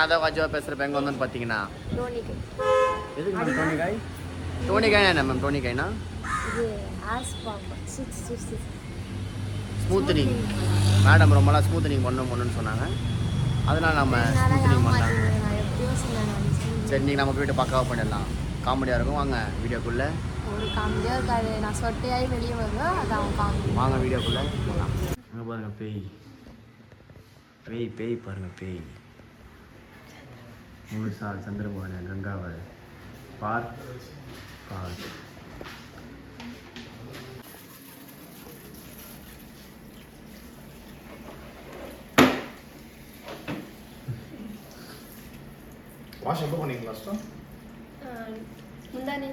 நான் தான் வாஜாவாக பேசுகிறப்ப எங்கே வந்தோன்னு பார்த்தீங்கன்னா எதுக்கு மேம் டோனிகாய் என்ன மேம் டோனிகாய்னா ஸ்மூத்தனிங் மேடம் ரொம்பலாம் ஸ்மூத்தனிங் பண்ணணும்னு சொன்னாங்க, அதனால் நம்ம ஸ்மூத்தனிங் பண்ணாங்க. சரி நீங்கள் நம்ம வீட்டை பக்காவாக பண்ணிடலாம், காமெடியாக இருக்கும். வாங்க வீடியோக்குள்ளே. ஒரு காமெடியாக இருக்காது, நான் சொட்டையாகி வெளியே வருவேன், அதான் காமெடி. வாங்க வீடியோக்குள்ளே போகலாம். அங்கே பாருங்கள் பேய் பேய் பேய் பாருங்கள் பேய் முழுசால் சந்திரபவனை கங்காவை பார் பார். வாஷ் எப்போ பண்ணீங்க லாஸ்ட்டா? முந்தானே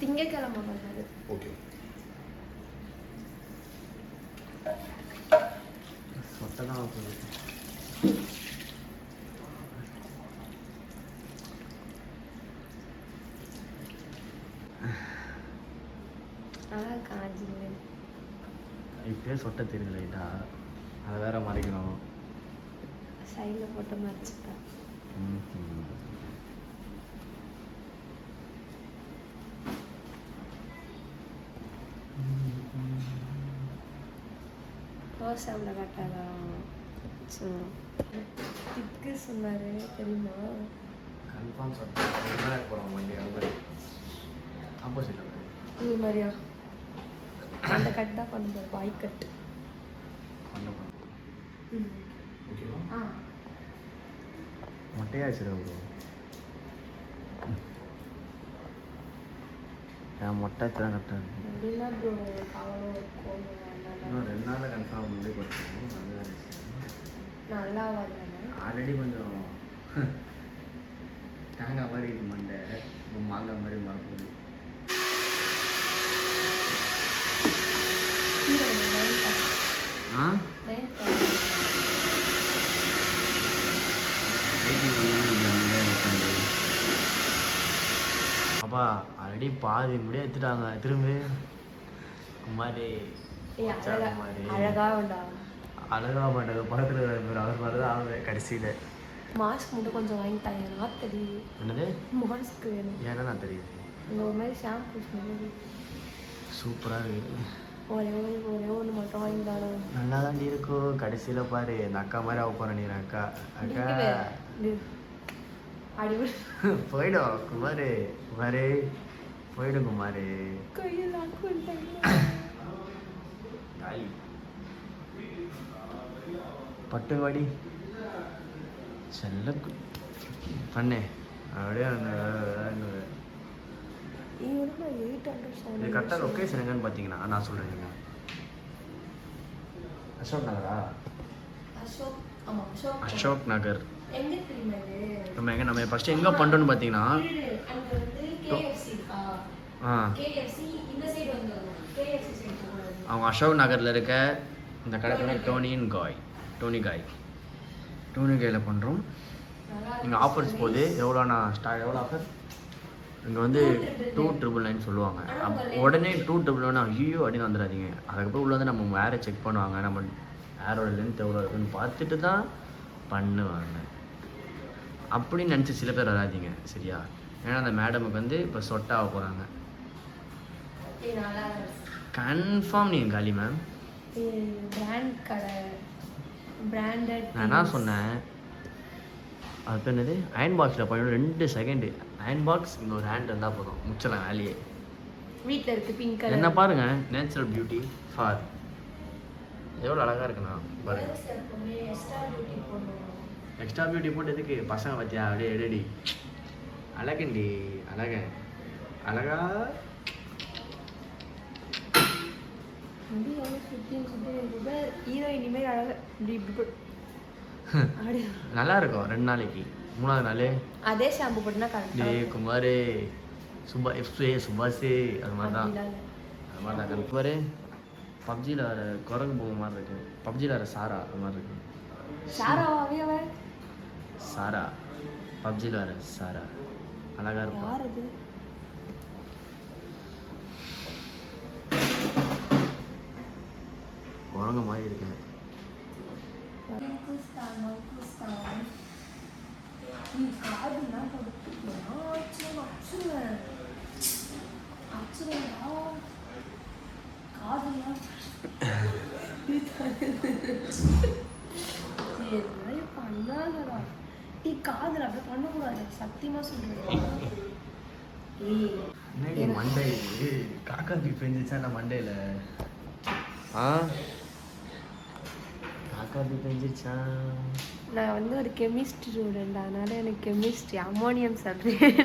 திங்கக்கிழமை பண்ணாரு. ஓகே. சொட்டதான் இப்பயே சொட்ட தெரியுது லைட்டா, அதை வேற மறைக்கணும். சைடில் போட்டு மறைச்சிட்டேன். ரோசாவில் கட்டாதான் திக்கு சொன்னார் தெரியுமா? கன்ஃபார்ம் சொட்டேன் போகிறோம் வண்டி அது ஆப்போசிட்டில் இது மாதிரியா அந்த கட் தான் பண்ணும்போது பாய் கட்டு மொட்டையாச்சு ப்ரோ. என் மொட்டை தான் கரெக்டாக இருக்கும். இன்னும் 2 நாளில் கன்ஃபார்ம் பண்ணி கொடுத்துருவோம். நல்லா ஆல்ரெடி கொஞ்சம் தேங்காய் மாதிரி இது மண்டை, மாங்காய் மாதிரி மறப்பது. அப்பா ஆல்ரெடி பாதி முடிய எடுத்துட்டாங்க திரும்பி. குமாரி அழகா மாட்டாங்க பக்கத்தில் அவர் மாதிரி தான் ஆகுது கடைசியில். மாஸ்க் மட்டும் கொஞ்சம் வாங்கி தாங்க தெரியுது. என்னது மாஸ்க் வேணும்? ஏன்னா நான் தெரியுது இந்த ஒரு மாதிரி ஷாம்பு சூப்பராக இருக்குது. ஒரே ஒன்று மட்டும் வாங்கி தாங்க. நல்லா தான் இருக்கும். கடைசியில் பாரு இந்த அக்கா மாதிரி ஆக போகிறேன். நீ அக்கா அக்கா போயிடும் குமாரு போயிடும் குமாரு. பட்டுவாடி செல்ல பண்ணே அப்படியே இது கரெக்டாக லொக்கேஷன் எங்கன்னு பார்த்தீங்கன்னா நான் சொல்கிறேன். அசோக் நகரா? அசோக் நகர். நம்ம ஃபஸ்ட்டு எங்கே பண்ணுறோன்னு பார்த்தீங்கன்னா அவங்க அசோக் நகரில் இருக்க இந்த கடை பேர் டோனிகாயில் பண்ணுறோம். இங்கே ஆஃபர்ஸ் போகுது. எவ்வளோண்ணா எவ்வளோ ஆஃபர்? இங்கே வந்து 2,999 சொல்லுவாங்க. உடனே 2,999 ஐயோ அப்படின்னு வந்துடாதீங்க. அதுக்கப்புறம் உள்ள வந்து நம்ம வேறு செக் பண்ணுவாங்க, நம்ம ஏரோட லென்த் எவ்வளோ இருக்குன்னு பார்த்துட்டு தான் பண்ணுவாங்க. அப்படின்னு நினச்சி சில பேர் வராதிங்க சரியா? ஏன்னா அந்த மேடமுக்கு வந்து இப்போ சொட்டாக போகிறாங்க. கன்ஃபார்ம் நீங்கள் காலி மேம். நான் என்ன சொன்னேன் அது பேர் என்னது? அயன் பாக்ஸில் பண்ணணும் 2 செகண்டு. அயன் பாக்ஸ் இங்கே ஒரு ஹேண்ட் இருந்தால் போதும், முச்சலாம் வேலையே. வீட்டில் இருக்குது பிங்க் கலர். என்ன பாருங்க, நேச்சுரல் பியூட்டி ஃபார் எவ்வளோ அழகாக இருக்குண்ணா பாருங்க. எக்ஸ்ட்ரா பியூட்டி போட்டு எதுக்கு? பசங்க பார்த்தியா அப்படியே எடுடி அழகண்டி அழகா நல்லா இருக்கும். 2 நாளைக்கு 3ஆவது நாள் அதே ஷாம்பு போட்டுனா டே குமார் சுபாஷே அது மாதிரி தான் குமார். பப்ஜியில் வர குரங்கு பொம்மை மாதிரி இருக்கு. பப்ஜியில் வர சாரா அது மாதிரி இருக்கு. சாரா பப்ஜியில் வர சாரா அழகா இருக்கும். குரங்கு மாதிரி இருக்கு. நீ காதுலாம் அச்சுருவேன் அச்சுருவேன்டா காதுலாம் பண்ணாதடா நீ காதில் அப்படியே பண்ணக்கூடாது சத்தியமாக சொல்கிறேன். மண்டை காக்காத்தி பெஞ்சிச்சா நான் மண்டையில் காக்காத்தி பெஞ்சிச்சா. நான் வந்து ஒரு கெமிஸ்ட்ரி ஸ்டூடெண்ட், அதனால எனக்கு கெமிஸ்ட்ரி அமோனியம் சல்ஃபேட்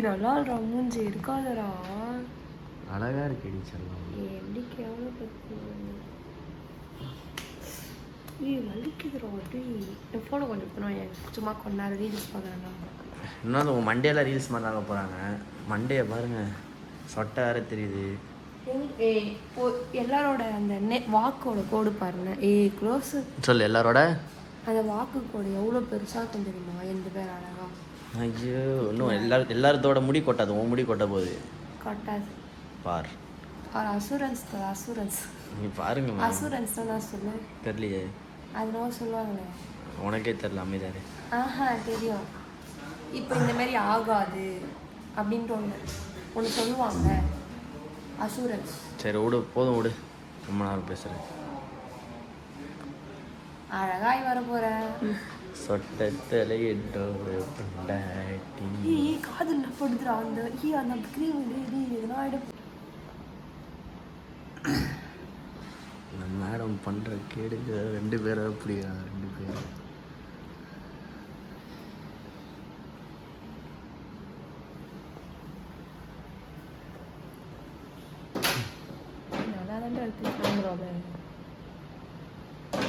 நல்லா இல்லைடா மூஞ்சி இருக்காதடா. அழகா இருக்கு சொல்லலாம். எப்படி கேவல பற்றி வலிக்குதுடா. அப்படி என் ஃபோனை கொஞ்சம் பண்ணுவேன், சும்மா கொஞ்ச நேரம் ரீல்ஸ் பார்க்குறேன்னா. இன்னும் உங்கள் மண்டையில் ரீல்ஸ் பண்ணாங்க போகிறாங்க. மண்டையை பாருங்க, சொட்டை வேற தெரியுது. எல்லாரோட அந்த வாக்கோட கோடு பாருங்க. க்ளோஸ் சொல்லு. எல்லாரோட அந்த வாக்கு கோடு எவ்வளோ பெருசாக இருக்கும் தெரியுமா? 2 பேர் அழகா. ஐயோ, இன்னும் எல்லாரத்தோட முடி கொட்டாது, உன் முடி கொட்ட போகுது. கொட்டாது பார். அசூரன்ஸ் தான், அசூரன்ஸ். நீ பாருங்க. அசூரன்ஸ் தான் நான் சொல்லுவேன். தெரியலையே. அதனால சொல்லுவாங்களே. உனக்கே தெரியல அமைதாரு. தெரியும். இப்போ இந்த மாதிரி ஆகாது அப்படின்ட்டு ஒன்று சொல்லுவாங்க, அசூரன்ஸ். சரி விடு, போதும் விடு, ரொம்ப நேரம் பேசுகிறேன். அழகாய் வர போகிறேன். சொட்டத்தலை காதில் படுத்துறா அந்த அந்த க்ரீம். இதெல்லாம் ஆகிடும். மேடம் பண்ணுற கேடுங்க 2 பேரை அப்படியா? 2 பேர் நல்லா தான் இருக்கு.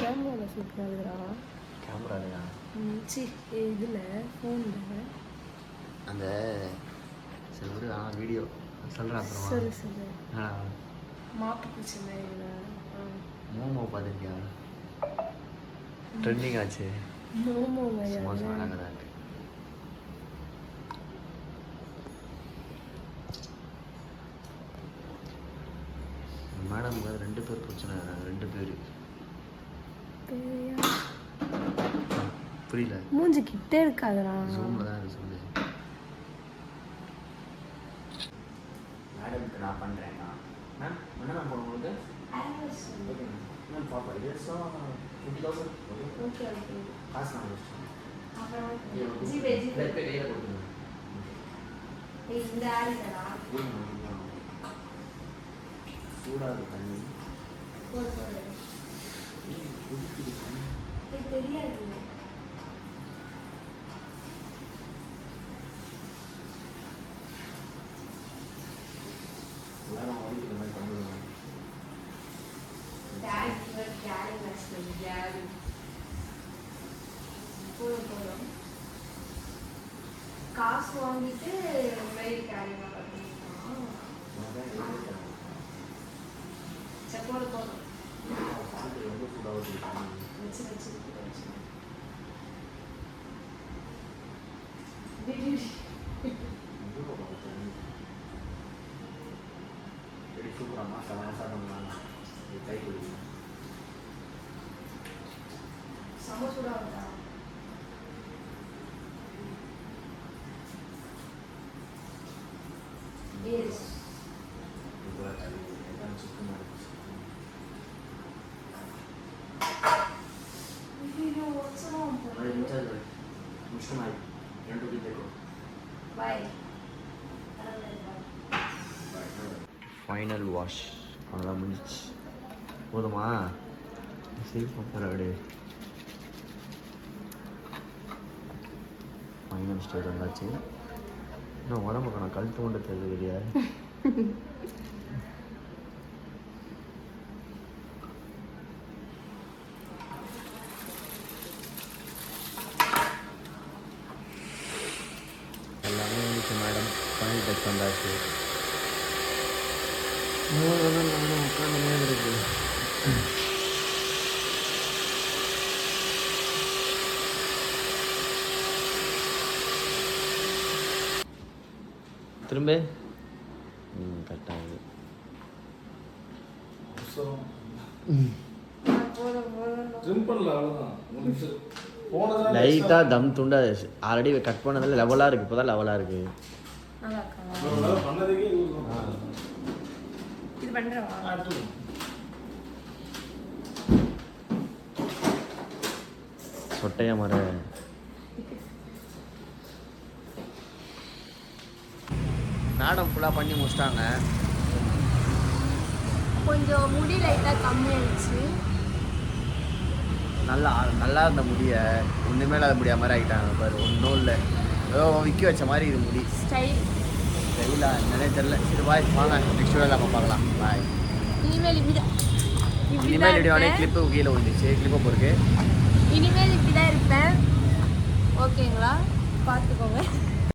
கேமராவில் சூப்பராக இருக்குடா. கேமராலையா? இதில் ஃபோனில் அந்த சரி ஒரு வீடியோ சொல்கிறேன் அப்புறம். சரி சரி. மாட்டு பூச்சி மாதிரி மோமோ பார்த்துருக்கியா? ட்ரெண்டிங் ஆச்சு. மோமோ மாதிரி அழகாக தான் இருக்கு. மேடம் 2 பேர் பிரச்சனை. 2 பேர் புரியல. மூஞ்சி கிட்டே இருக்காதுடா. ஜூமில் தான் இருக்கு. சொல்லு. மேடம்க்கு நான் பண்ணுறேன்னா மேம் என்ன மேம் போகணும் உங்களுக்கு? மேம் பாப்பா இது 50,000 ஓகே காசு நான் வச்சுட்டேன். அப்புறம் ஜிபே கையில் கொடுத்துருங்க. இந்த ஆடுடா சூடாக தண்ணி தெரியாது. எல்லாரும் வலிக்கிற மாதிரி பண்ணுவேன். காசு வாங்கிட்டு போதும் ரொம்ப சூடாக வச்சு வச்சு சூப்பராக சாப்பிடலாம். கை கொடுக்கணும். செம சூடாக இருக்கா? எஸ். சுத்தமாக இருக்கு. ஃபைனல் வாஷ் அவ்வளோதான் முடிஞ்சிச்சு. போதுமா? சரி பார்க்குற அப்படியே ஃபைனல் ஸ்டேஜ் வந்தாச்சு. இன்னும் உடம்புக்கு நான் கழுத்து கொண்டு தெரியுது. எல்லாமே வந்துச்சு மேடம். ஃபைனல் டச் வந்தாச்சு. நானும் உட்காந்துனே இருக்கு. திரும்ப கரெக்டாகுது. சிம்பிள் அவ்வளோதான். லைட்டாக தம் துண்டா ஆல்ரெடி கட் பண்ணதில் லெவலாக இருக்குது. இப்போ தான் லெவலாக இருக்குது. நல்லா இருக்கா? பண்ணதுக்கே இது பண்ணுறவா? சொட்டையா மர மேடம் ஃபுல்லாக பண்ணி முடிச்சிட்டாங்க. கொஞ்சம் முடி லைட்டாக கம்மியாயிடுச்சு. நல்லா இருந்த முடியை ஒன்றுமே இல்லாத முடியா மாதிரி ஆகிட்டாங்க பாரு. ஒன்றும் இல்லை, ஏதோ விற்க வச்ச மாதிரி இது முடி. ஸ்டைலா என்னன்னே தெரியல. சரி பாய், வாங்க நெக்ஸ்ட் வீடியோவில் நம்ம பார்க்கலாம். பாய். இனிமேல் வீடியோட கிளிப்பு கீழே வந்துச்சு, கிளிப்பை பொறுக்கு. இனிமேல் இப்படி தான் இருப்பேன். ஓகேங்களா? பார்த்துக்கோங்க.